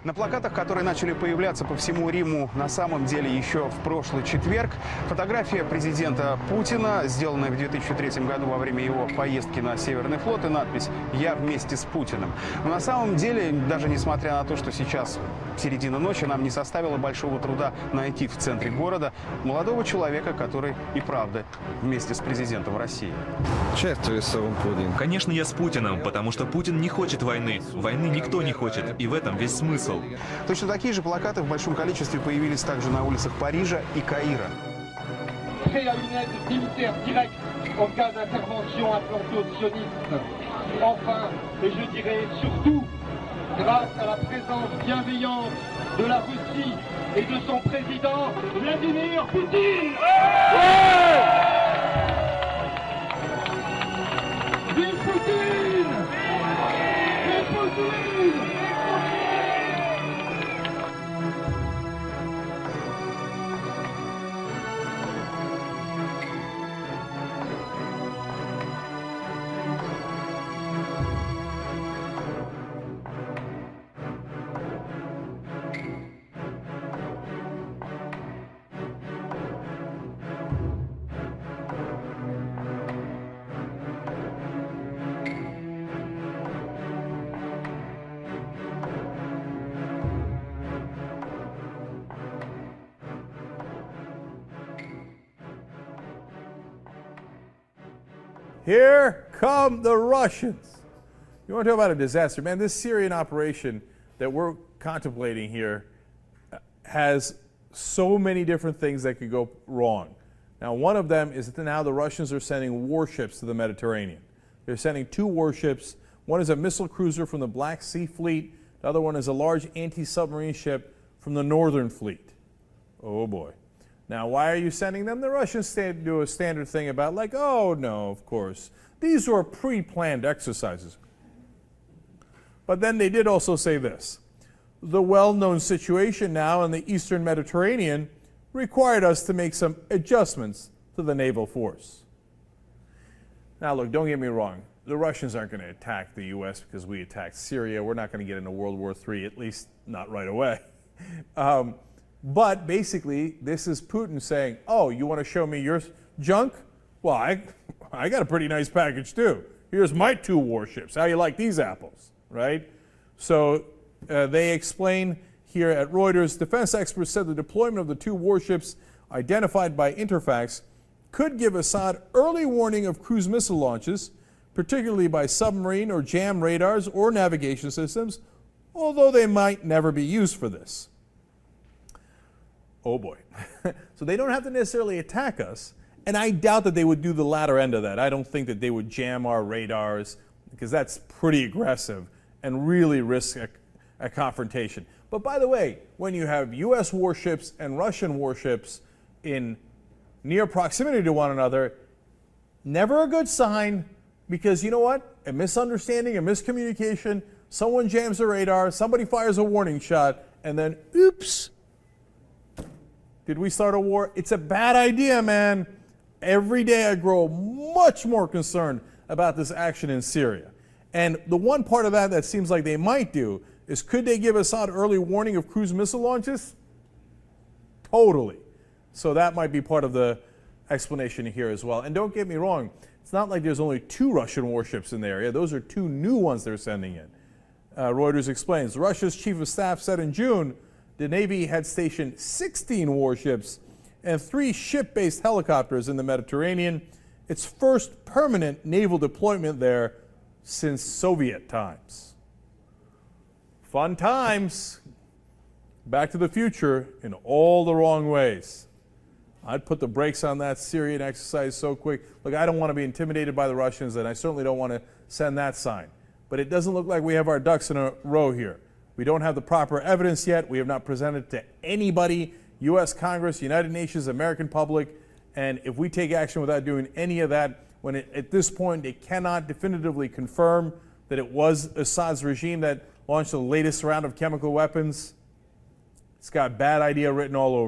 На плакатах, которые начали появляться по всему Риму на самом деле еще в прошлый четверг, фотография президента Путина, сделанная в 2003 году во время его поездки на Северный флот, и надпись «Я вместе с Путиным». Но на самом деле, даже несмотря на то, что сейчас середина ночи, нам не составило большого труда найти в центре города молодого человека, который и правда вместе с президентом России. Конечно, я с Путиным, потому что Путин не хочет войны. Войны никто не хочет, и в этом весь смысл. Точно такие же плакаты в большом количестве появились также на улицах Парижа и Каира. Grâce à la présence bienveillante de la Russie et de son président Vladimir Poutine. Vive Poutine! Vive Poutine! Here come the Russians. You want to talk about a disaster? Man, this Syrian operation that we're contemplating here has so many different things that could go wrong. Now, one of them is that now the Russians are sending warships to the Mediterranean. They're sending 2 warships. One is a missile cruiser from the Black Sea Fleet. The other one is a large anti-submarine ship from the Northern Fleet. Oh boy. Now, why are you sending them? The Russians do a standard thing about like, oh no, of course. These were pre-planned exercises. But then they did also say this. The well-known situation now in the Eastern Mediterranean required us to make some adjustments to the naval force. Now look, don't get me wrong. The Russians aren't going to attack the U.S. because we attacked Syria. We're not going to get into World War III, at least not right away. But basically, this is Putin saying, oh, you want to show me your junk? Well, I got a pretty nice package too. Here's my 2 warships. How you like these apples, right? So they explain here at Reuters, defense experts said the deployment of the 2 warships identified by Interfax could give Assad early warning of cruise missile launches, particularly by submarine or jam radars or navigation systems, although they might never be used for this. Oh boy. So they don't have to necessarily attack us, and I doubt that they would do the latter end of that. I don't think that they would jam our radars, because that's pretty aggressive and really risk a confrontation. But by the way, when you have U.S. warships and Russian warships in near proximity to one another, never a good sign, because you know what? A misunderstanding, a miscommunication, someone jams a radar, somebody fires a warning shot, and then, oops, did we start a war? It's a bad idea, man. Every day I grow much more concerned about this action in Syria. And the one part of that seems like they might do is, could they give Assad early warning of cruise missile launches? Totally. So that might be part of the explanation here as well. And don't get me wrong, it's not like there's only 2 Russian warships in the area. Those are 2 new ones they're sending in. Reuters explains, Russia's chief of staff said in June the Navy had stationed 16 warships and 3 ship-based helicopters in the Mediterranean, its first permanent naval deployment there since Soviet times. Fun times. Back to the future in all the wrong ways. I'd put the brakes on that Syrian exercise so quick. Look, I don't want to be intimidated by the Russians, and I certainly don't want to send that sign. But it doesn't look like we have our ducks in a row here. We don't have the proper evidence yet. We have not presented it to anybody, U.S. Congress, United Nations, American public. And if we take action without doing any of that, when at this point they cannot definitively confirm that it was Assad's regime that launched the latest round of chemical weapons, it's got bad idea written all over.